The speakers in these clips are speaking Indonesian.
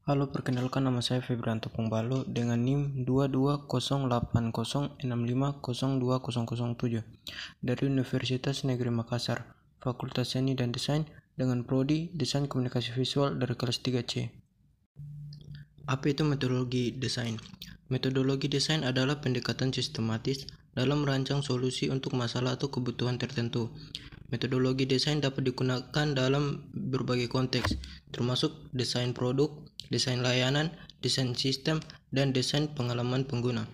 Halo, perkenalkan nama saya Febrianto Pongbalo dengan NIM 2208065020007 dari Universitas Negeri Makassar, Fakultas Seni dan Desain dengan Prodi Desain Komunikasi Visual dari kelas 3C. Apa itu metodologi desain? Metodologi desain adalah pendekatan sistematis dalam merancang solusi untuk masalah atau kebutuhan tertentu. Metodologi desain dapat digunakan dalam berbagai konteks, termasuk desain produk, desain layanan, desain sistem, dan desain pengalaman pengguna.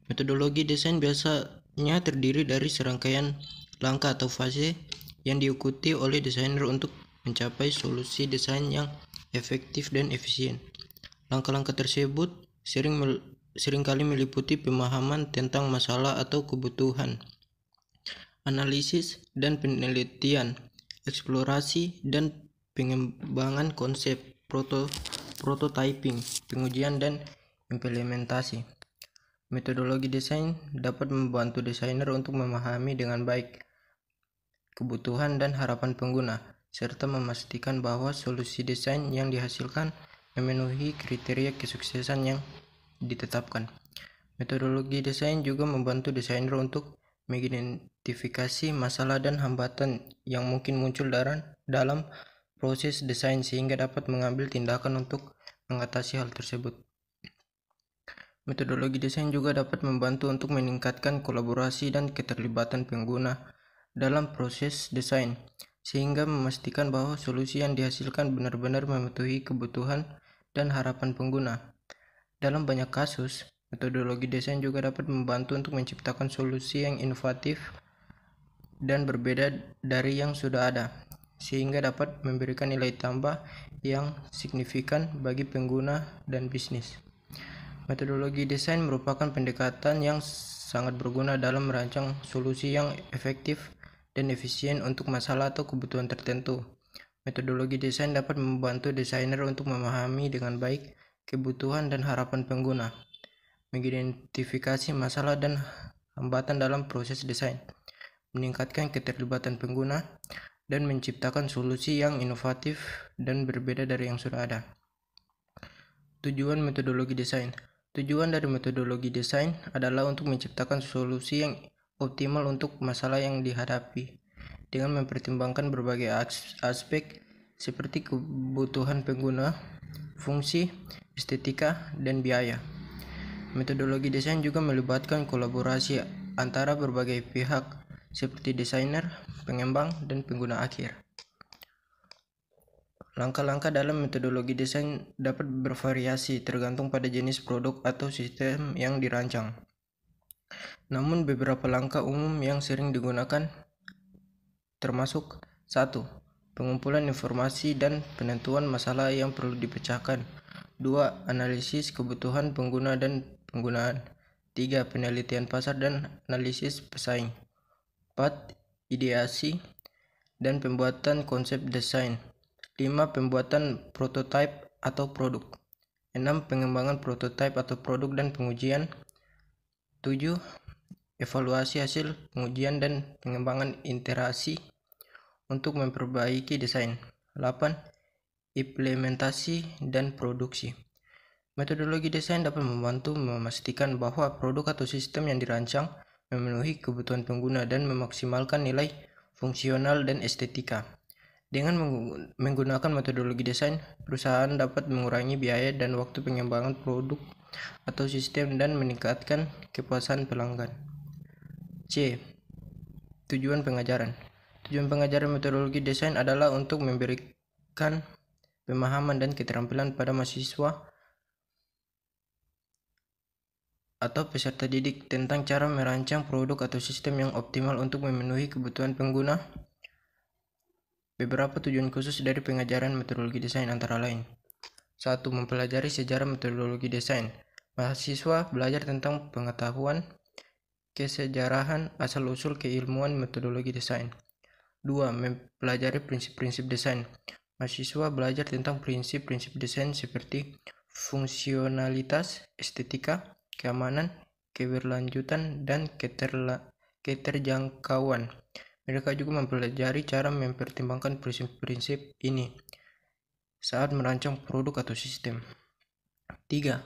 Metodologi desain biasanya terdiri dari serangkaian langkah atau fase yang diikuti oleh desainer untuk mencapai solusi desain yang efektif dan efisien. Langkah-langkah tersebut seringkali meliputi pemahaman tentang masalah atau kebutuhan, analisis dan penelitian, eksplorasi dan pengembangan konsep, prototyping, pengujian dan implementasi. Metodologi desain dapat membantu desainer untuk memahami dengan baik kebutuhan dan harapan pengguna, serta memastikan bahwa solusi desain yang dihasilkan memenuhi kriteria kesuksesan yang ditetapkan. Metodologi desain juga membantu desainer untuk mengidentifikasi masalah dan hambatan yang mungkin muncul dalam proses desain sehingga dapat mengambil tindakan untuk mengatasi hal tersebut. Metodologi desain juga dapat membantu untuk meningkatkan kolaborasi dan keterlibatan pengguna dalam proses desain, sehingga memastikan bahwa solusi yang dihasilkan benar-benar memenuhi kebutuhan dan harapan pengguna. Dalam banyak kasus, metodologi desain juga dapat membantu untuk menciptakan solusi yang inovatif dan berbeda dari yang sudah ada, sehingga dapat memberikan nilai tambah yang signifikan bagi pengguna dan bisnis. Metodologi desain merupakan pendekatan yang sangat berguna dalam merancang solusi yang efektif dan efisien untuk masalah atau kebutuhan tertentu. Metodologi desain dapat membantu desainer untuk memahami dengan baik kebutuhan dan harapan pengguna, mengidentifikasi masalah dan hambatan dalam proses desain, meningkatkan keterlibatan pengguna, dan menciptakan solusi yang inovatif dan berbeda dari yang sudah ada. Tujuan metodologi desain. Tujuan dari metodologi desain adalah untuk menciptakan solusi yang optimal untuk masalah yang dihadapi, dengan mempertimbangkan berbagai aspek seperti kebutuhan pengguna, fungsi, estetika, dan biaya. Metodologi desain juga melibatkan kolaborasi antara berbagai pihak seperti desainer, pengembang, dan pengguna akhir. Langkah-langkah dalam metodologi desain dapat bervariasi tergantung pada jenis produk atau sistem yang dirancang. Namun beberapa langkah umum yang sering digunakan termasuk 1. Pengumpulan informasi dan penentuan masalah yang perlu dipecahkan. 2. Analisis kebutuhan pengguna dan penggunaan. 3. Penelitian pasar dan analisis pesaing. 4. Ideasi dan pembuatan konsep desain. 5. Pembuatan prototipe atau produk. 6. Pengembangan prototipe atau produk dan pengujian. 7. Evaluasi hasil pengujian dan pengembangan iterasi untuk memperbaiki desain. 8. Implementasi dan produksi. Metodologi desain dapat membantu memastikan bahwa produk atau sistem yang dirancang memenuhi kebutuhan pengguna dan memaksimalkan nilai fungsional dan estetika. Dengan menggunakan metodologi desain, perusahaan dapat mengurangi biaya dan waktu pengembangan produk atau sistem dan meningkatkan kepuasan pelanggan. C. Tujuan pengajaran. Tujuan pengajaran metodologi desain adalah untuk memberikan pemahaman dan keterampilan pada mahasiswa atau peserta didik tentang cara merancang produk atau sistem yang optimal untuk memenuhi kebutuhan pengguna. Beberapa tujuan khusus dari pengajaran metodologi desain antara lain: 1. Mempelajari sejarah metodologi desain. Mahasiswa belajar tentang pengetahuan kesejarahan asal-usul keilmuan metodologi desain. 2. Mempelajari prinsip-prinsip desain. Mahasiswa belajar tentang prinsip-prinsip desain seperti fungsionalitas, estetika, keamanan, keberlanjutan, dan keterjangkauan. Mereka juga mempelajari cara mempertimbangkan prinsip-prinsip ini saat merancang produk atau sistem. 3.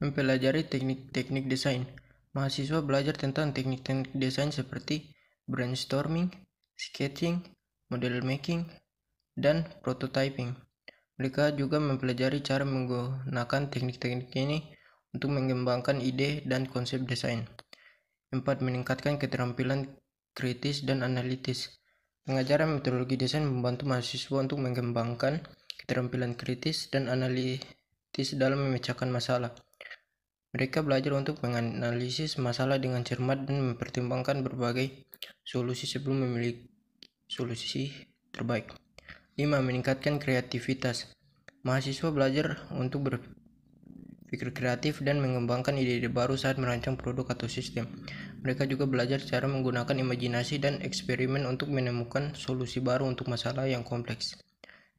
Mempelajari teknik-teknik desain. Mahasiswa belajar tentang teknik-teknik desain seperti brainstorming, sketching, model making, dan prototyping. Mereka juga mempelajari cara menggunakan teknik-teknik ini untuk mengembangkan ide dan konsep desain. 4. Meningkatkan keterampilan kritis dan analitis. Pengajaran metodologi desain membantu mahasiswa untuk mengembangkan keterampilan kritis dan analitis dalam memecahkan masalah. Mereka belajar untuk menganalisis masalah dengan cermat dan mempertimbangkan berbagai solusi sebelum memilih solusi terbaik. 5. Meningkatkan kreativitas. Mahasiswa belajar untuk berpikir kreatif dan mengembangkan ide-ide baru saat merancang produk atau sistem. Mereka juga belajar cara menggunakan imajinasi dan eksperimen untuk menemukan solusi baru untuk masalah yang kompleks.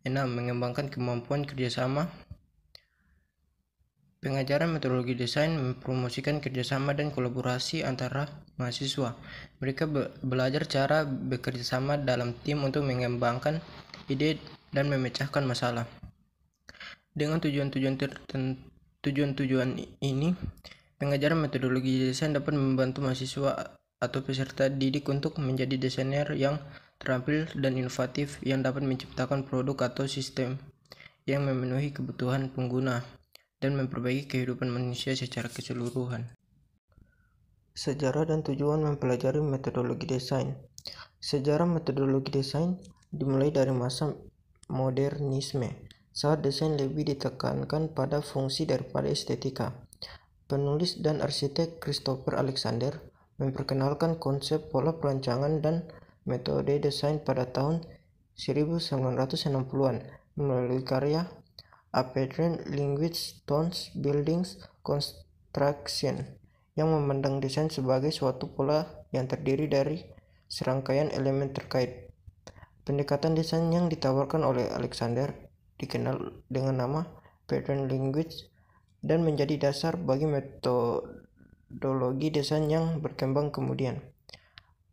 6. Mengembangkan kemampuan kerjasama. Pengajaran metodologi desain mempromosikan kerjasama dan kolaborasi antara mahasiswa. Mereka belajar cara bekerja sama dalam tim untuk mengembangkan ide dan memecahkan masalah. Dengan tujuan ini, pengajaran metodologi desain dapat membantu mahasiswa atau peserta didik untuk menjadi desainer yang terampil dan inovatif yang dapat menciptakan produk atau sistem yang memenuhi kebutuhan pengguna dan memperbaiki kehidupan manusia secara keseluruhan. Sejarah dan tujuan mempelajari metodologi desain. Sejarah metodologi desain dimulai dari masa modernisme, saat desain lebih ditekankan pada fungsi daripada estetika. Penulis dan arsitek Christopher Alexander memperkenalkan konsep pola perancangan dan metode desain pada tahun 1960-an melalui karya A Pattern Language Tones Buildings Construction yang memandang desain sebagai suatu pola yang terdiri dari serangkaian elemen terkait. Pendekatan desain yang ditawarkan oleh Alexander dikenal dengan nama Pattern Language dan menjadi dasar bagi metodologi desain yang berkembang kemudian.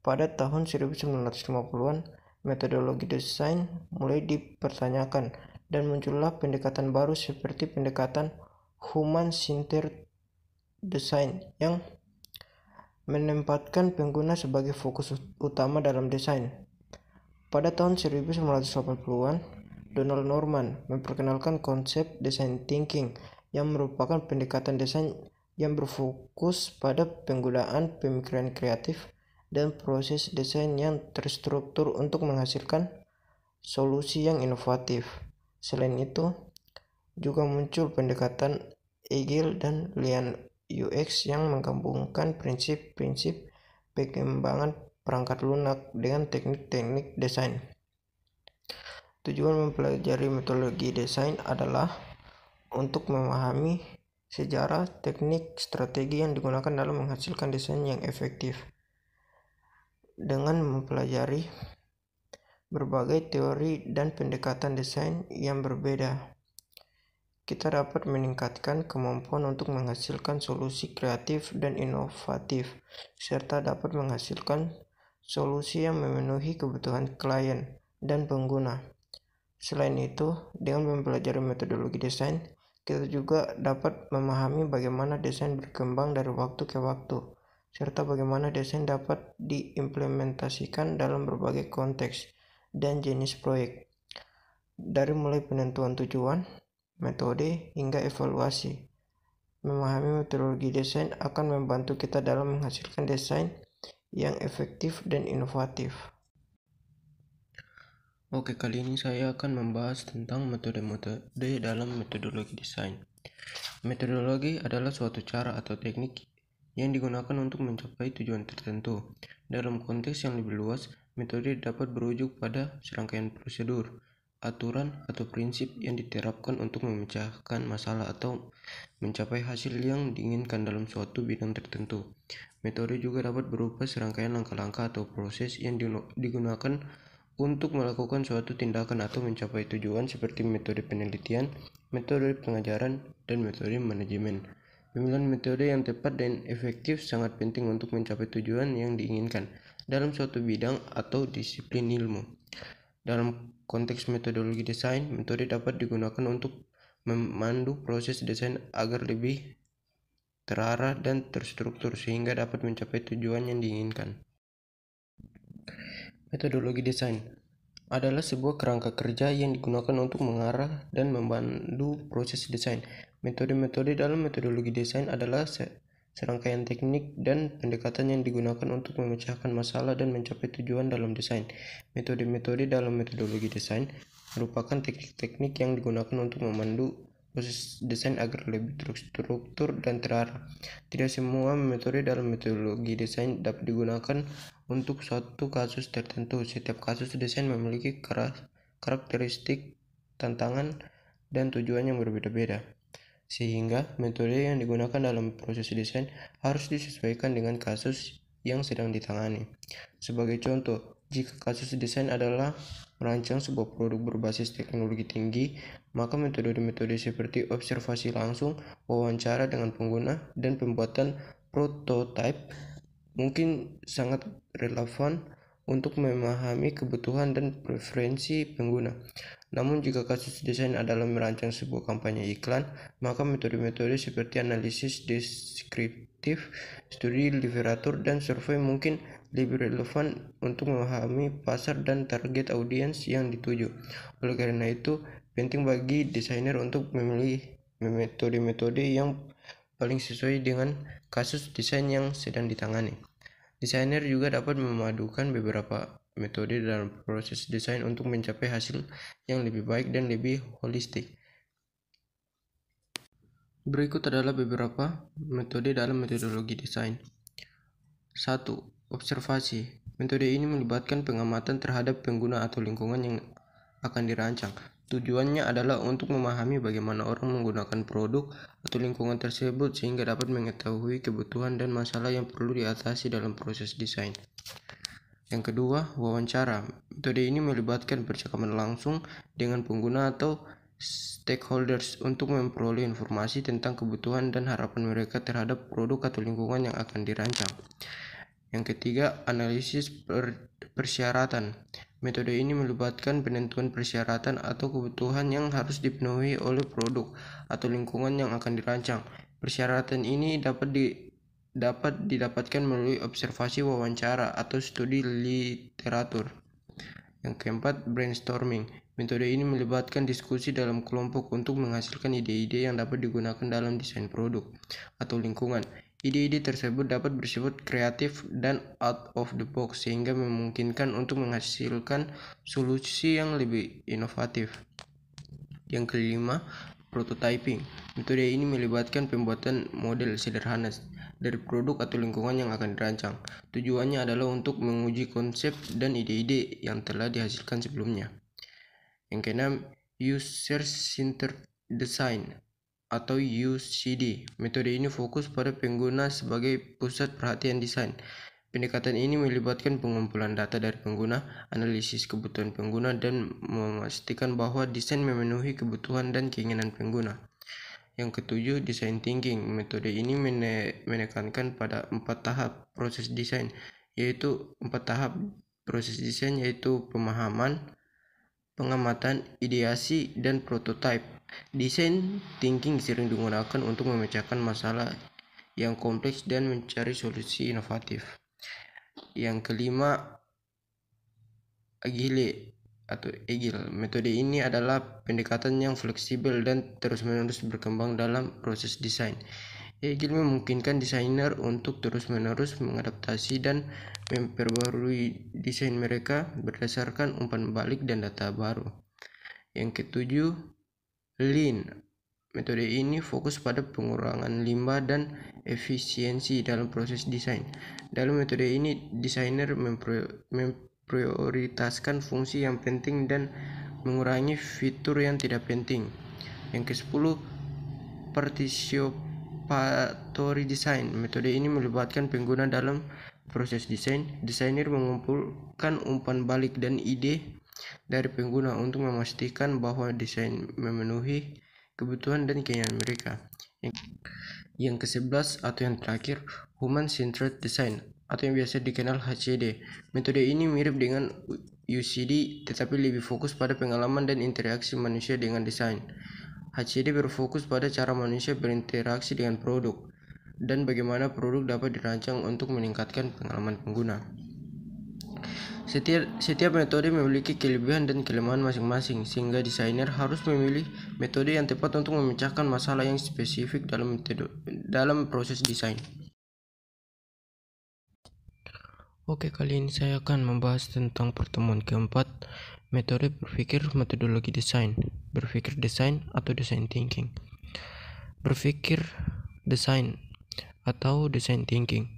Pada tahun 1950-an, metodologi desain mulai dipertanyakan dan muncullah pendekatan baru seperti pendekatan human-centered design yang menempatkan pengguna sebagai fokus utama dalam desain. Pada tahun 1980-an, Donald Norman memperkenalkan konsep design thinking yang merupakan pendekatan desain yang berfokus pada penggunaan pemikiran kreatif dan proses desain yang terstruktur untuk menghasilkan solusi yang inovatif. Selain itu, juga muncul pendekatan Agile dan Lean UX yang menggabungkan prinsip-prinsip pengembangan perangkat lunak dengan teknik-teknik desain. Tujuan mempelajari metodologi desain adalah untuk memahami sejarah, teknik, strategi yang digunakan dalam menghasilkan desain yang efektif. Dengan mempelajari berbagai teori dan pendekatan desain yang berbeda, kita dapat meningkatkan kemampuan untuk menghasilkan solusi kreatif dan inovatif, serta dapat menghasilkan solusi yang memenuhi kebutuhan klien dan pengguna. Selain itu, dengan mempelajari metodologi desain, kita juga dapat memahami bagaimana desain berkembang dari waktu ke waktu, serta bagaimana desain dapat diimplementasikan dalam berbagai konteks dan jenis proyek, dari mulai penentuan tujuan, metode, hingga evaluasi. Memahami metodologi desain akan membantu kita dalam menghasilkan desain yang efektif dan inovatif. Oke, kali ini saya akan membahas tentang metode-metode dalam metodologi desain. Metodologi adalah suatu cara atau teknik yang digunakan untuk mencapai tujuan tertentu. Dalam konteks yang lebih luas, metode dapat berujuk pada serangkaian prosedur, aturan, atau prinsip yang diterapkan untuk memecahkan masalah atau mencapai hasil yang diinginkan dalam suatu bidang tertentu. Metode juga dapat berupa serangkaian langkah-langkah atau proses yang digunakan untuk melakukan suatu tindakan atau mencapai tujuan, seperti metode penelitian, metode pengajaran, dan metode manajemen. Pemilihan metode yang tepat dan efektif sangat penting untuk mencapai tujuan yang diinginkan dalam suatu bidang atau disiplin ilmu. Dalam konteks metodologi desain, metode dapat digunakan untuk memandu proses desain agar lebih terarah dan terstruktur sehingga dapat mencapai tujuan yang diinginkan. Metodologi desain adalah sebuah kerangka kerja yang digunakan untuk mengarah dan memandu proses desain. Metode-metode dalam metodologi desain adalah serangkaian teknik dan pendekatan yang digunakan untuk memecahkan masalah dan mencapai tujuan dalam desain. Metode-metode dalam metodologi desain merupakan teknik-teknik yang digunakan untuk memandu proses desain agar lebih terstruktur dan terarah. Tidak semua metode dalam metodologi desain dapat digunakan untuk suatu kasus tertentu. Setiap kasus desain memiliki karakteristik, tantangan, dan tujuan yang berbeda-beda. Sehingga metode yang digunakan dalam proses desain harus disesuaikan dengan kasus yang sedang ditangani. Sebagai contoh, jika kasus desain adalah merancang sebuah produk berbasis teknologi tinggi, maka metode-metode seperti observasi langsung, wawancara dengan pengguna, dan pembuatan prototipe mungkin sangat relevan untuk memahami kebutuhan dan preferensi pengguna. Namun jika kasus desain adalah merancang sebuah kampanye iklan, maka metode-metode seperti analisis deskriptif, studi literatur, dan survei mungkin lebih relevan untuk memahami pasar dan target audiens yang dituju. Oleh karena itu, penting bagi desainer untuk memilih metode-metode yang paling sesuai dengan kasus desain yang sedang ditangani. Desainer juga dapat memadukan beberapa metode dalam proses desain untuk mencapai hasil yang lebih baik dan lebih holistik. Berikut adalah beberapa metode dalam metodologi desain. 1. Observasi. Metode ini melibatkan pengamatan terhadap pengguna atau lingkungan yang akan dirancang. Tujuannya adalah untuk memahami bagaimana orang menggunakan produk atau lingkungan tersebut sehingga dapat mengetahui kebutuhan dan masalah yang perlu diatasi dalam proses desain. Yang kedua, wawancara. Metode ini melibatkan percakapan langsung dengan pengguna atau stakeholders untuk memperoleh informasi tentang kebutuhan dan harapan mereka terhadap produk atau lingkungan yang akan dirancang. Yang ketiga, analisis persyaratan. Metode ini melibatkan penentuan persyaratan atau kebutuhan yang harus dipenuhi oleh produk atau lingkungan yang akan dirancang. Persyaratan ini dapat didapatkan melalui observasi, wawancara, atau studi literatur. Yang keempat, brainstorming. Metode ini melibatkan diskusi dalam kelompok untuk menghasilkan ide-ide yang dapat digunakan dalam desain produk atau lingkungan. Ide-ide tersebut dapat bersifat kreatif dan out of the box sehingga memungkinkan untuk menghasilkan solusi yang lebih inovatif. Yang kelima, prototyping. Metode ini melibatkan pembuatan model sederhana dari produk atau lingkungan yang akan dirancang. Tujuannya adalah untuk menguji konsep dan ide-ide yang telah dihasilkan sebelumnya. Yang keenam, user-centered design atau UCD. Metode ini fokus pada pengguna sebagai pusat perhatian desain. Pendekatan ini melibatkan pengumpulan data dari pengguna, analisis kebutuhan pengguna, dan memastikan bahwa desain memenuhi kebutuhan dan keinginan pengguna. Yang ketujuh, design thinking. Metode ini menekankan pada 4 tahap proses desain, yaitu pemahaman, pengamatan, ideasi, dan prototype. Design thinking sering digunakan untuk memecahkan masalah yang kompleks dan mencari solusi inovatif. Yang kelima, agile. Metode ini adalah pendekatan yang fleksibel dan terus-menerus berkembang dalam proses desain. Agile memungkinkan desainer untuk terus-menerus mengadaptasi dan memperbarui desain mereka berdasarkan umpan balik dan data baru. Yang ketujuh, lean. Metode ini fokus pada pengurangan limbah dan efisiensi dalam proses desain. Dalam metode ini, desainer memprioritaskan fungsi yang penting dan mengurangi fitur yang tidak penting. Yang ke-10, participatory design. Metode ini melibatkan pengguna dalam proses desain. Desainer mengumpulkan umpan balik dan ide dari pengguna untuk memastikan bahwa desain memenuhi kebutuhan dan keinginan mereka. Yang ke-11 atau yang terakhir, Human Centered Design atau yang biasa dikenal HCD. Metode ini mirip dengan UCD tetapi lebih fokus pada pengalaman dan interaksi manusia dengan desain. HCD berfokus pada cara manusia berinteraksi dengan produk dan bagaimana produk dapat dirancang untuk meningkatkan pengalaman pengguna. Setiap metode memiliki kelebihan dan kelemahan masing-masing, sehingga desainer harus memilih metode yang tepat untuk memecahkan masalah yang spesifik dalam proses desain. Oke, kali ini saya akan membahas tentang pertemuan keempat, metode berpikir metodologi desain, berpikir desain atau design thinking. Berpikir desain atau design thinking.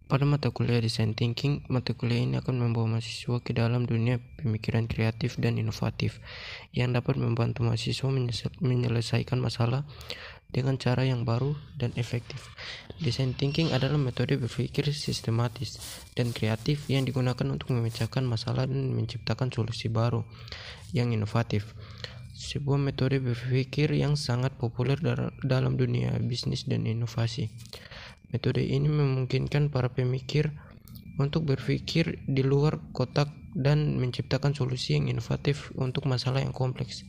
Pada mata kuliah design thinking, mata kuliah ini akan membawa mahasiswa ke dalam dunia pemikiran kreatif dan inovatif yang dapat membantu mahasiswa menyelesaikan masalah dengan cara yang baru dan efektif. Design thinking adalah metode berpikir sistematis dan kreatif yang digunakan untuk memecahkan masalah dan menciptakan solusi baru yang inovatif. Sebuah metode berpikir yang sangat populer dalam dunia bisnis dan inovasi. Metode ini memungkinkan para pemikir untuk berpikir di luar kotak dan menciptakan solusi yang inovatif untuk masalah yang kompleks.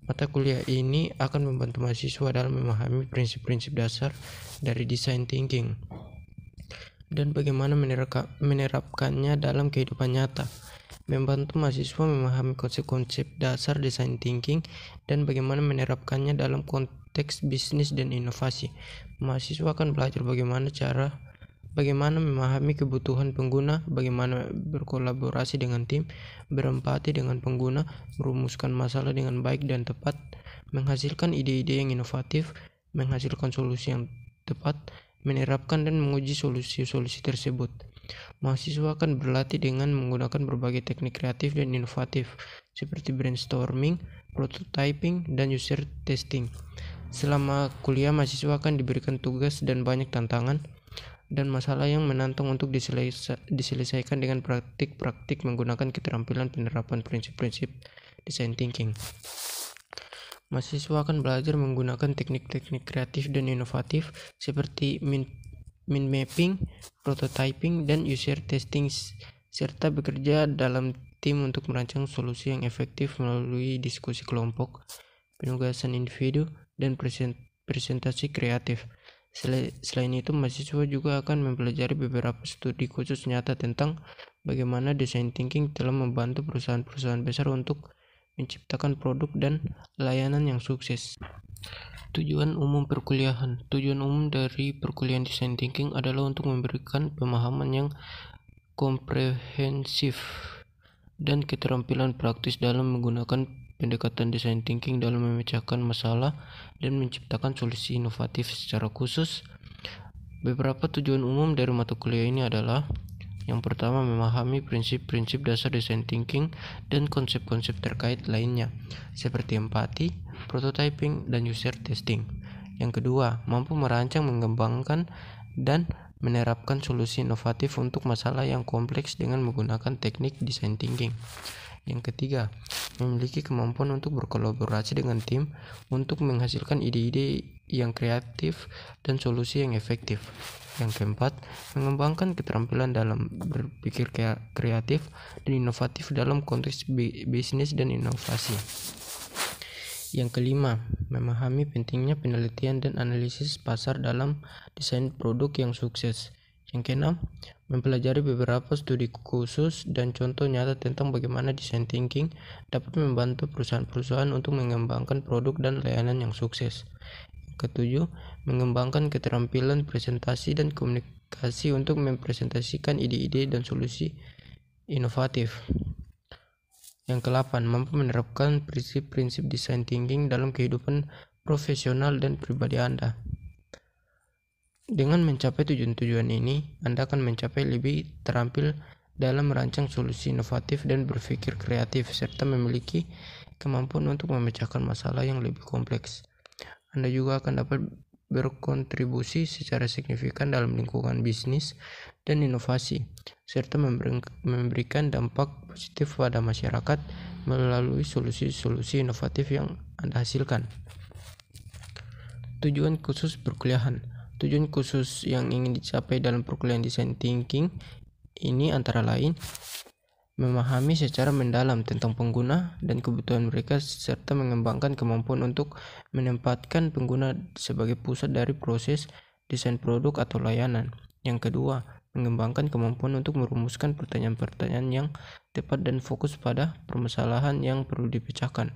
Mata kuliah ini akan membantu mahasiswa dalam memahami prinsip-prinsip dasar dari design thinking dan bagaimana menerapkannya dalam kehidupan nyata. Membantu mahasiswa memahami konsep-konsep dasar design thinking dan bagaimana menerapkannya dalam konteks bisnis dan inovasi. Mahasiswa akan belajar bagaimana memahami kebutuhan pengguna, bagaimana berkolaborasi dengan tim, berempati dengan pengguna, merumuskan masalah dengan baik dan tepat, menghasilkan ide-ide yang inovatif, menghasilkan solusi yang tepat, menerapkan dan menguji solusi-solusi tersebut. Mahasiswa akan berlatih dengan menggunakan berbagai teknik kreatif dan inovatif seperti brainstorming, prototyping, dan user testing. Selama kuliah, mahasiswa akan diberikan tugas dan banyak tantangan dan masalah yang menantang untuk diselesaikan dengan praktik-praktik menggunakan keterampilan penerapan prinsip-prinsip design thinking. Mahasiswa akan belajar menggunakan teknik-teknik kreatif dan inovatif seperti mind mapping, prototyping, dan user testing, serta bekerja dalam tim untuk merancang solusi yang efektif melalui diskusi kelompok, penugasan individu, dan presentasi kreatif. Selain itu, mahasiswa juga akan mempelajari beberapa studi khusus nyata tentang bagaimana design thinking telah membantu perusahaan-perusahaan besar untuk menciptakan produk dan layanan yang sukses. Tujuan umum perkuliahan. Tujuan umum dari perkuliahan design thinking adalah untuk memberikan pemahaman yang komprehensif dan keterampilan praktis dalam menggunakan pendekatan design thinking dalam memecahkan masalah dan menciptakan solusi inovatif secara khusus. Beberapa tujuan umum dari mata kuliah ini adalah: yang pertama, memahami prinsip-prinsip dasar design thinking dan konsep-konsep terkait lainnya, seperti empati, prototyping, dan user testing. Yang kedua, mampu merancang, mengembangkan, dan menerapkan solusi inovatif untuk masalah yang kompleks dengan menggunakan teknik design thinking. Yang ketiga, memiliki kemampuan untuk berkolaborasi dengan tim untuk menghasilkan ide-ide yang kreatif dan solusi yang efektif. Yang keempat, mengembangkan keterampilan dalam berpikir kreatif dan inovatif dalam konteks bisnis dan inovasi. Yang kelima, memahami pentingnya penelitian dan analisis pasar dalam desain produk yang sukses. Yang keenam, mempelajari beberapa studi khusus dan contoh nyata tentang bagaimana design thinking dapat membantu perusahaan-perusahaan untuk mengembangkan produk dan layanan yang sukses. Yang ketujuh, mengembangkan keterampilan presentasi dan komunikasi untuk mempresentasikan ide-ide dan solusi inovatif. Yang ke-8, mampu menerapkan prinsip-prinsip design thinking dalam kehidupan profesional dan pribadi Anda. Dengan mencapai tujuan-tujuan ini, Anda akan mencapai lebih terampil dalam merancang solusi inovatif dan berpikir kreatif, serta memiliki kemampuan untuk memecahkan masalah yang lebih kompleks. Anda juga akan dapat berkontribusi secara signifikan dalam lingkungan bisnis dan inovasi, serta memberikan dampak positif pada masyarakat melalui solusi-solusi inovatif yang Anda hasilkan. Tujuan khusus perkuliahan. Tujuan khusus yang ingin dicapai dalam perkuliahan design thinking ini antara lain: memahami secara mendalam tentang pengguna dan kebutuhan mereka, serta mengembangkan kemampuan untuk menempatkan pengguna sebagai pusat dari proses desain produk atau layanan. Yang kedua, mengembangkan kemampuan untuk merumuskan pertanyaan-pertanyaan yang tepat dan fokus pada permasalahan yang perlu dipecahkan.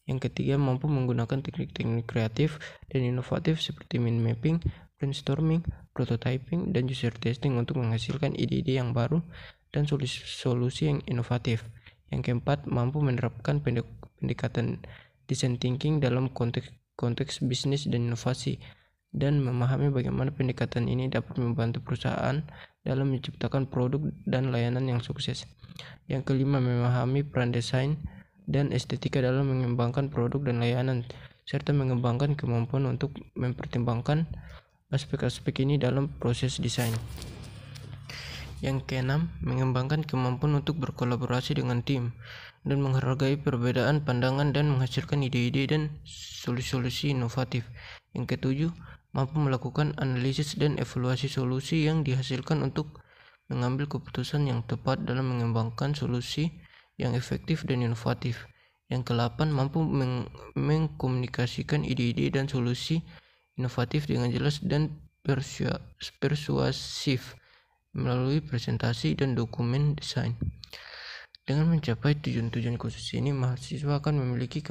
Yang ketiga, mampu menggunakan teknik-teknik kreatif dan inovatif seperti mind mapping, brainstorming, prototyping, dan user testing untuk menghasilkan ide-ide yang baru dan solusi yang inovatif. Yang keempat, mampu menerapkan pendekatan design thinking dalam konteks bisnis dan inovasi, dan memahami bagaimana pendekatan ini dapat membantu perusahaan dalam menciptakan produk dan layanan yang sukses. Yang kelima, memahami peran desain dan estetika dalam mengembangkan produk dan layanan, serta mengembangkan kemampuan untuk mempertimbangkan aspek-aspek ini dalam proses desain. Yang keenam, mengembangkan kemampuan untuk berkolaborasi dengan tim dan menghargai perbedaan pandangan dan menghasilkan ide-ide dan solusi-solusi inovatif. Yang ketujuh, mampu melakukan analisis dan evaluasi solusi yang dihasilkan untuk mengambil keputusan yang tepat dalam mengembangkan solusi yang efektif dan inovatif. Yang kedelapan, mampu mengkomunikasikan ide-ide dan solusi inovatif dengan jelas dan persuasif melalui presentasi dan dokumen desain. Dengan mencapai tujuan-tujuan khusus ini, mahasiswa akan memiliki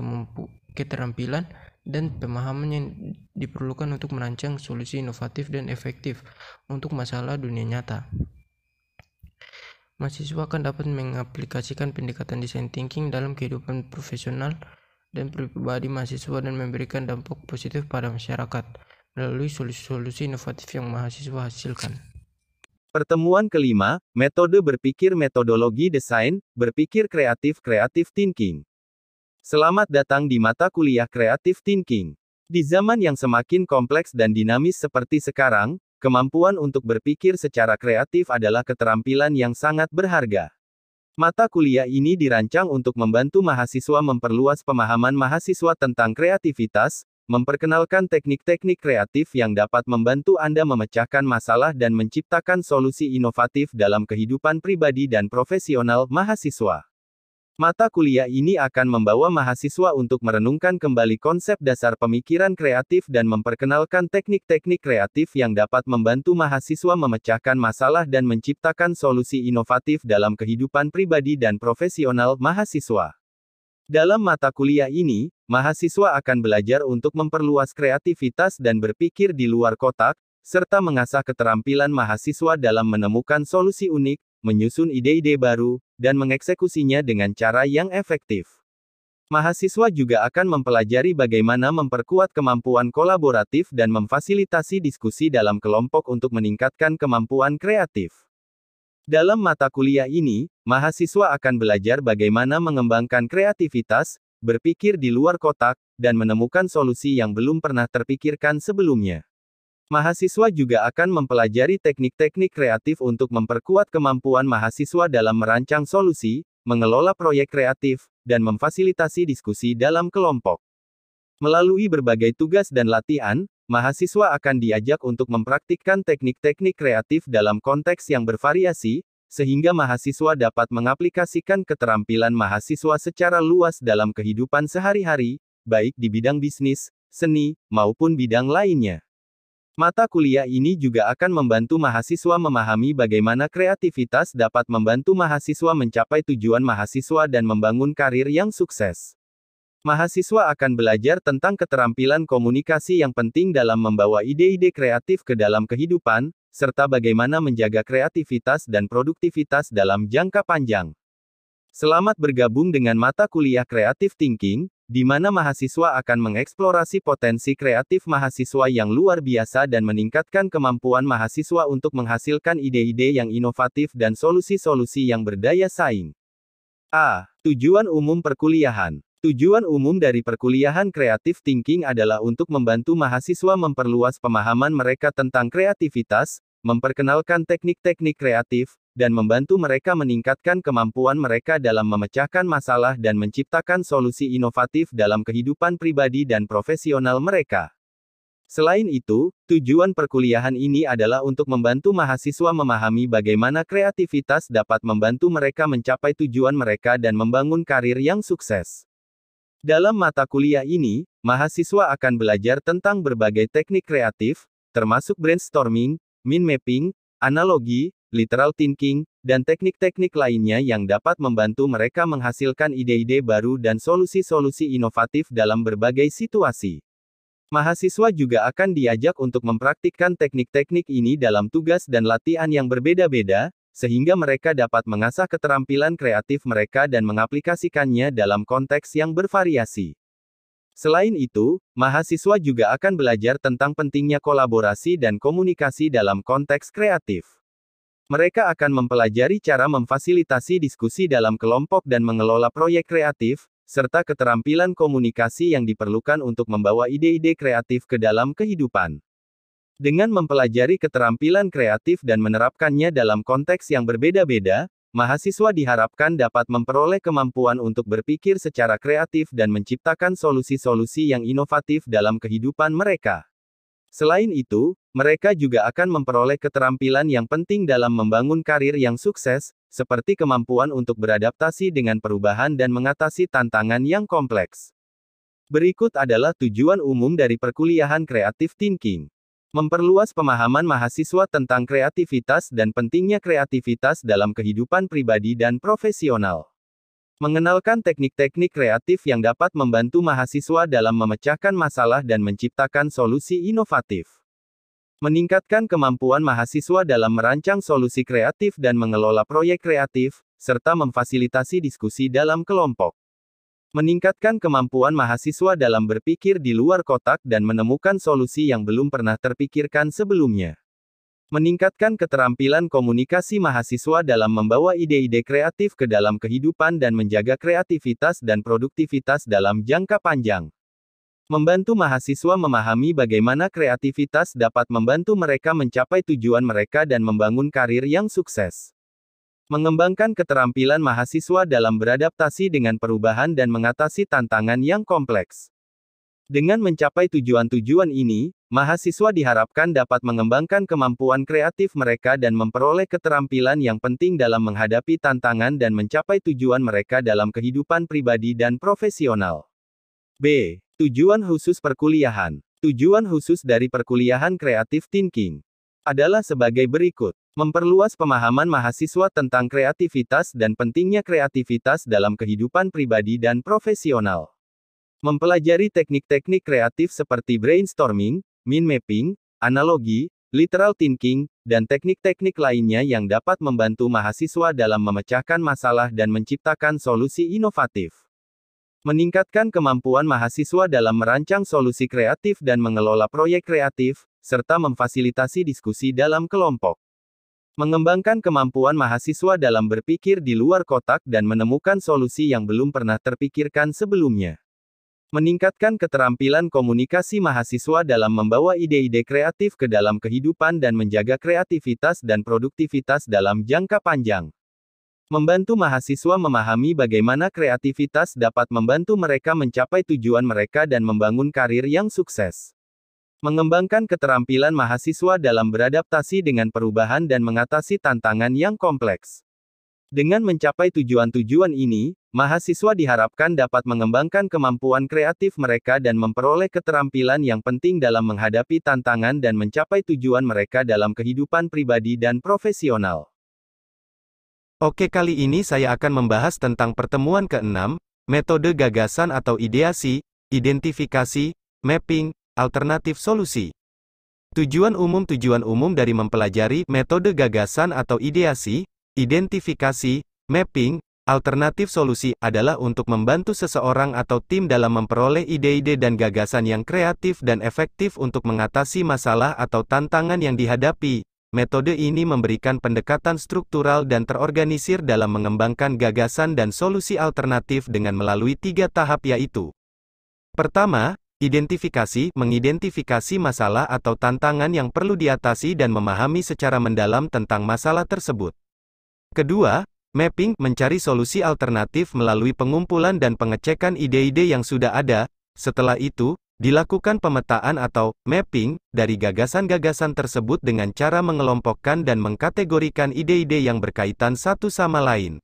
keterampilan dan pemahaman yang diperlukan untuk merancang solusi inovatif dan efektif untuk masalah dunia nyata. Mahasiswa akan dapat mengaplikasikan pendekatan design thinking dalam kehidupan profesional dan pribadi mahasiswa dan memberikan dampak positif pada masyarakat melalui solusi-solusi inovatif yang mahasiswa hasilkan. Pertemuan kelima, metode berpikir metodologi desain, berpikir kreatif creative thinking. Selamat datang di mata kuliah Creative Thinking. Di zaman yang semakin kompleks dan dinamis seperti sekarang, kemampuan untuk berpikir secara kreatif adalah keterampilan yang sangat berharga. Mata kuliah ini dirancang untuk membantu mahasiswa memperluas pemahaman mahasiswa tentang kreativitas, memperkenalkan teknik-teknik kreatif yang dapat membantu Anda memecahkan masalah dan menciptakan solusi inovatif dalam kehidupan pribadi dan profesional mahasiswa. Mata kuliah ini akan membawa mahasiswa untuk merenungkan kembali konsep dasar pemikiran kreatif dan memperkenalkan teknik-teknik kreatif yang dapat membantu mahasiswa memecahkan masalah dan menciptakan solusi inovatif dalam kehidupan pribadi dan profesional mahasiswa. Dalam mata kuliah ini, mahasiswa akan belajar untuk memperluas kreativitas dan berpikir di luar kotak, serta mengasah keterampilan mahasiswa dalam menemukan solusi unik, menyusun ide-ide baru, dan mengeksekusinya dengan cara yang efektif. Mahasiswa juga akan mempelajari bagaimana memperkuat kemampuan kolaboratif dan memfasilitasi diskusi dalam kelompok untuk meningkatkan kemampuan kreatif. Dalam mata kuliah ini, mahasiswa akan belajar bagaimana mengembangkan kreativitas, berpikir di luar kotak, dan menemukan solusi yang belum pernah terpikirkan sebelumnya. Mahasiswa juga akan mempelajari teknik-teknik kreatif untuk memperkuat kemampuan mahasiswa dalam merancang solusi, mengelola proyek kreatif, dan memfasilitasi diskusi dalam kelompok. Melalui berbagai tugas dan latihan, mahasiswa akan diajak untuk mempraktikkan teknik-teknik kreatif dalam konteks yang bervariasi, sehingga mahasiswa dapat mengaplikasikan keterampilan mahasiswa secara luas dalam kehidupan sehari-hari, baik di bidang bisnis, seni, maupun bidang lainnya. Mata kuliah ini juga akan membantu mahasiswa memahami bagaimana kreativitas dapat membantu mahasiswa mencapai tujuan mahasiswa dan membangun karir yang sukses. Mahasiswa akan belajar tentang keterampilan komunikasi yang penting dalam membawa ide-ide kreatif ke dalam kehidupan, serta bagaimana menjaga kreativitas dan produktivitas dalam jangka panjang. Selamat bergabung dengan mata kuliah Creative Thinking, di mana mahasiswa akan mengeksplorasi potensi kreatif mahasiswa yang luar biasa dan meningkatkan kemampuan mahasiswa untuk menghasilkan ide-ide yang inovatif dan solusi-solusi yang berdaya saing. A. Tujuan umum perkuliahan. Tujuan umum dari perkuliahan Creative Thinking adalah untuk membantu mahasiswa memperluas pemahaman mereka tentang kreativitas, memperkenalkan teknik-teknik kreatif, dan membantu mereka meningkatkan kemampuan mereka dalam memecahkan masalah dan menciptakan solusi inovatif dalam kehidupan pribadi dan profesional mereka. Selain itu, tujuan perkuliahan ini adalah untuk membantu mahasiswa memahami bagaimana kreativitas dapat membantu mereka mencapai tujuan mereka dan membangun karir yang sukses. Dalam mata kuliah ini, mahasiswa akan belajar tentang berbagai teknik kreatif, termasuk brainstorming, mind mapping, analogi, literal thinking, dan teknik-teknik lainnya yang dapat membantu mereka menghasilkan ide-ide baru dan solusi-solusi inovatif dalam berbagai situasi. Mahasiswa juga akan diajak untuk mempraktikkan teknik-teknik ini dalam tugas dan latihan yang berbeda-beda, sehingga mereka dapat mengasah keterampilan kreatif mereka dan mengaplikasikannya dalam konteks yang bervariasi. Selain itu, mahasiswa juga akan belajar tentang pentingnya kolaborasi dan komunikasi dalam konteks kreatif. Mereka akan mempelajari cara memfasilitasi diskusi dalam kelompok dan mengelola proyek kreatif, serta keterampilan komunikasi yang diperlukan untuk membawa ide-ide kreatif ke dalam kehidupan. Dengan mempelajari keterampilan kreatif dan menerapkannya dalam konteks yang berbeda-beda, mahasiswa diharapkan dapat memperoleh kemampuan untuk berpikir secara kreatif dan menciptakan solusi-solusi yang inovatif dalam kehidupan mereka. Selain itu, mereka juga akan memperoleh keterampilan yang penting dalam membangun karir yang sukses, seperti kemampuan untuk beradaptasi dengan perubahan dan mengatasi tantangan yang kompleks. Berikut adalah tujuan umum dari perkuliahan Creative Thinking. Memperluas pemahaman mahasiswa tentang kreativitas dan pentingnya kreativitas dalam kehidupan pribadi dan profesional. Mengenalkan teknik-teknik kreatif yang dapat membantu mahasiswa dalam memecahkan masalah dan menciptakan solusi inovatif. Meningkatkan kemampuan mahasiswa dalam merancang solusi kreatif dan mengelola proyek kreatif, serta memfasilitasi diskusi dalam kelompok. Meningkatkan kemampuan mahasiswa dalam berpikir di luar kotak dan menemukan solusi yang belum pernah terpikirkan sebelumnya. Meningkatkan keterampilan komunikasi mahasiswa dalam membawa ide-ide kreatif ke dalam kehidupan dan menjaga kreativitas dan produktivitas dalam jangka panjang. Membantu mahasiswa memahami bagaimana kreativitas dapat membantu mereka mencapai tujuan mereka dan membangun karir yang sukses. Mengembangkan keterampilan mahasiswa dalam beradaptasi dengan perubahan dan mengatasi tantangan yang kompleks. Dengan mencapai tujuan-tujuan ini, mahasiswa diharapkan dapat mengembangkan kemampuan kreatif mereka dan memperoleh keterampilan yang penting dalam menghadapi tantangan dan mencapai tujuan mereka dalam kehidupan pribadi dan profesional. B. Tujuan khusus perkuliahan. Tujuan khusus dari perkuliahan Creative Thinking adalah sebagai berikut. Memperluas pemahaman mahasiswa tentang kreativitas dan pentingnya kreativitas dalam kehidupan pribadi dan profesional. Mempelajari teknik-teknik kreatif seperti brainstorming, mind mapping, analogi, literal thinking, dan teknik-teknik lainnya yang dapat membantu mahasiswa dalam memecahkan masalah dan menciptakan solusi inovatif. Meningkatkan kemampuan mahasiswa dalam merancang solusi kreatif dan mengelola proyek kreatif, serta memfasilitasi diskusi dalam kelompok. Mengembangkan kemampuan mahasiswa dalam berpikir di luar kotak dan menemukan solusi yang belum pernah terpikirkan sebelumnya. Meningkatkan keterampilan komunikasi mahasiswa dalam membawa ide-ide kreatif ke dalam kehidupan dan menjaga kreativitas dan produktivitas dalam jangka panjang. Membantu mahasiswa memahami bagaimana kreativitas dapat membantu mereka mencapai tujuan mereka dan membangun karir yang sukses. Mengembangkan keterampilan mahasiswa dalam beradaptasi dengan perubahan dan mengatasi tantangan yang kompleks. Dengan mencapai tujuan-tujuan ini, mahasiswa diharapkan dapat mengembangkan kemampuan kreatif mereka dan memperoleh keterampilan yang penting dalam menghadapi tantangan dan mencapai tujuan mereka dalam kehidupan pribadi dan profesional. Oke, kali ini saya akan membahas tentang pertemuan ke-6, metode gagasan atau ideasi, identifikasi, mapping, alternatif solusi. Tujuan umum dari mempelajari metode gagasan atau ideasi, identifikasi, mapping, alternatif solusi adalah untuk membantu seseorang atau tim dalam memperoleh ide-ide dan gagasan yang kreatif dan efektif untuk mengatasi masalah atau tantangan yang dihadapi. Metode ini memberikan pendekatan struktural dan terorganisir dalam mengembangkan gagasan dan solusi alternatif dengan melalui 3 tahap, yaitu: pertama, identifikasi, mengidentifikasi masalah atau tantangan yang perlu diatasi dan memahami secara mendalam tentang masalah tersebut. Kedua, mapping, mencari solusi alternatif melalui pengumpulan dan pengecekan ide-ide yang sudah ada. Setelah itu, Dilakukan pemetaan atau mapping dari gagasan-gagasan tersebut dengan cara mengelompokkan dan mengkategorikan ide-ide yang berkaitan satu sama lain.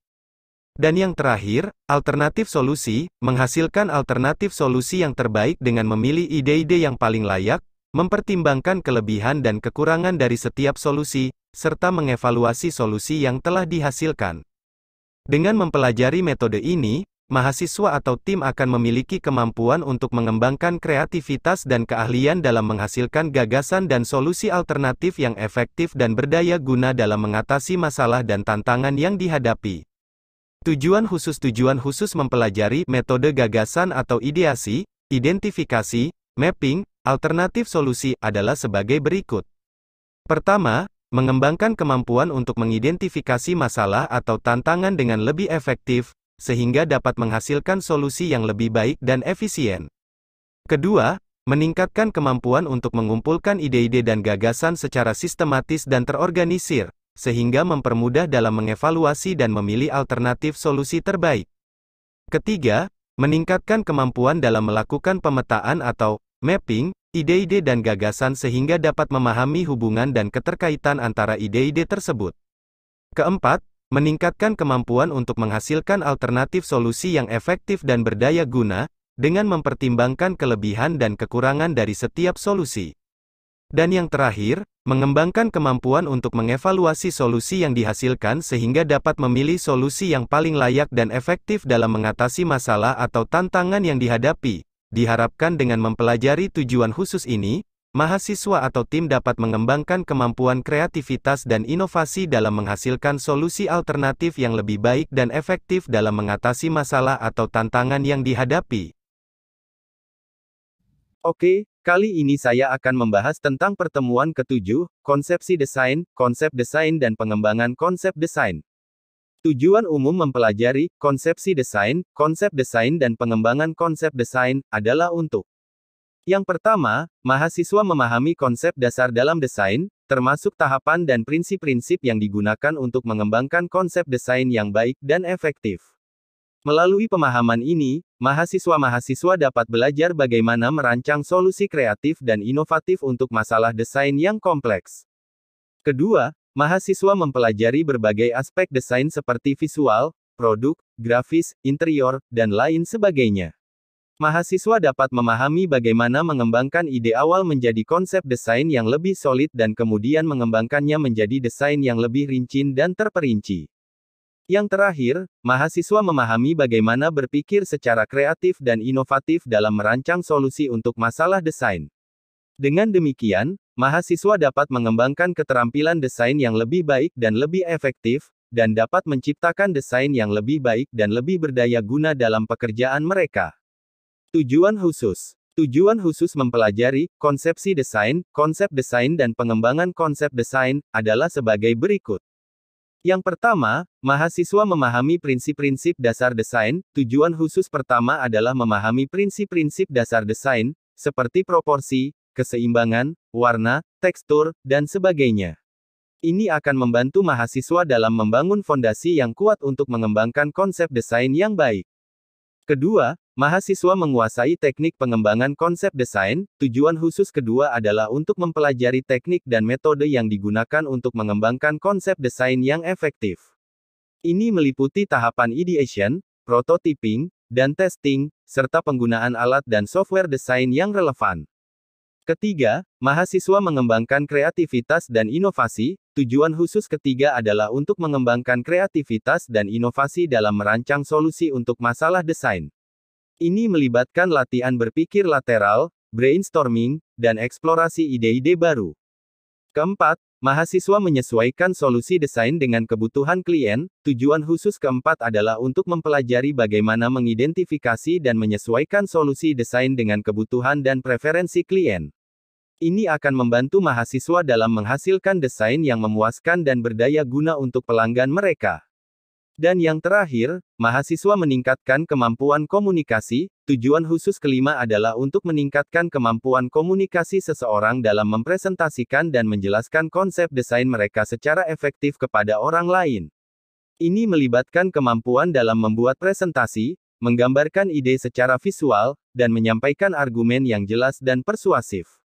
Dan yang terakhir, alternatif solusi, menghasilkan alternatif solusi yang terbaik dengan memilih ide-ide yang paling layak, mempertimbangkan kelebihan dan kekurangan dari setiap solusi, serta mengevaluasi solusi yang telah dihasilkan. Dengan mempelajari metode ini, mahasiswa atau tim akan memiliki kemampuan untuk mengembangkan kreativitas dan keahlian dalam menghasilkan gagasan dan solusi alternatif yang efektif dan berdaya guna dalam mengatasi masalah dan tantangan yang dihadapi. Tujuan khusus mempelajari metode gagasan atau ideasi, identifikasi, mapping, alternatif solusi adalah sebagai berikut. Pertama, mengembangkan kemampuan untuk mengidentifikasi masalah atau tantangan dengan lebih efektif, sehingga dapat menghasilkan solusi yang lebih baik dan efisien. Kedua, meningkatkan kemampuan untuk mengumpulkan ide-ide dan gagasan secara sistematis dan terorganisir, sehingga mempermudah dalam mengevaluasi dan memilih alternatif solusi terbaik. Ketiga, meningkatkan kemampuan dalam melakukan pemetaan atau mapping, ide-ide dan gagasan sehingga dapat memahami hubungan dan keterkaitan antara ide-ide tersebut. Keempat, meningkatkan kemampuan untuk menghasilkan alternatif solusi yang efektif dan berdaya guna, dengan mempertimbangkan kelebihan dan kekurangan dari setiap solusi. Dan yang terakhir, mengembangkan kemampuan untuk mengevaluasi solusi yang dihasilkan sehingga dapat memilih solusi yang paling layak dan efektif dalam mengatasi masalah atau tantangan yang dihadapi. Diharapkan dengan mempelajari tujuan khusus ini, mahasiswa atau tim dapat mengembangkan kemampuan kreativitas dan inovasi dalam menghasilkan solusi alternatif yang lebih baik dan efektif dalam mengatasi masalah atau tantangan yang dihadapi. Oke, kali ini saya akan membahas tentang pertemuan ke-7, konsepsi desain, konsep desain dan pengembangan konsep desain. Tujuan umum mempelajari konsepsi desain, konsep desain dan pengembangan konsep desain adalah untuk: yang pertama, mahasiswa memahami konsep dasar dalam desain, termasuk tahapan dan prinsip-prinsip yang digunakan untuk mengembangkan konsep desain yang baik dan efektif. Melalui pemahaman ini, mahasiswa-mahasiswa dapat belajar bagaimana merancang solusi kreatif dan inovatif untuk masalah desain yang kompleks. Kedua, mahasiswa mempelajari berbagai aspek desain seperti visual, produk, grafis, interior, dan lain sebagainya. Mahasiswa dapat memahami bagaimana mengembangkan ide awal menjadi konsep desain yang lebih solid dan kemudian mengembangkannya menjadi desain yang lebih rinci dan terperinci. Yang terakhir, mahasiswa memahami bagaimana berpikir secara kreatif dan inovatif dalam merancang solusi untuk masalah desain. Dengan demikian, mahasiswa dapat mengembangkan keterampilan desain yang lebih baik dan lebih efektif, dan dapat menciptakan desain yang lebih baik dan lebih berdaya guna dalam pekerjaan mereka. Tujuan khusus mempelajari konsepsi desain, konsep desain dan pengembangan konsep desain adalah sebagai berikut. Yang pertama, mahasiswa memahami prinsip-prinsip dasar desain. Tujuan khusus pertama adalah memahami prinsip-prinsip dasar desain, seperti proporsi, keseimbangan, warna, tekstur, dan sebagainya. Ini akan membantu mahasiswa dalam membangun fondasi yang kuat untuk mengembangkan konsep desain yang baik. Kedua, mahasiswa menguasai teknik pengembangan konsep desain. Tujuan khusus kedua adalah untuk mempelajari teknik dan metode yang digunakan untuk mengembangkan konsep desain yang efektif. Ini meliputi tahapan ideation, prototyping, dan testing, serta penggunaan alat dan software desain yang relevan. Ketiga, mahasiswa mengembangkan kreativitas dan inovasi. Tujuan khusus ketiga adalah untuk mengembangkan kreativitas dan inovasi dalam merancang solusi untuk masalah desain. Ini melibatkan latihan berpikir lateral, brainstorming, dan eksplorasi ide-ide baru. Keempat, mahasiswa menyesuaikan solusi desain dengan kebutuhan klien. Tujuan khusus keempat adalah untuk mempelajari bagaimana mengidentifikasi dan menyesuaikan solusi desain dengan kebutuhan dan preferensi klien. Ini akan membantu mahasiswa dalam menghasilkan desain yang memuaskan dan berdaya guna untuk pelanggan mereka. Dan yang terakhir, mahasiswa meningkatkan kemampuan komunikasi. Tujuan khusus kelima adalah untuk meningkatkan kemampuan komunikasi seseorang dalam mempresentasikan dan menjelaskan konsep desain mereka secara efektif kepada orang lain. Ini melibatkan kemampuan dalam membuat presentasi, menggambarkan ide secara visual, dan menyampaikan argumen yang jelas dan persuasif.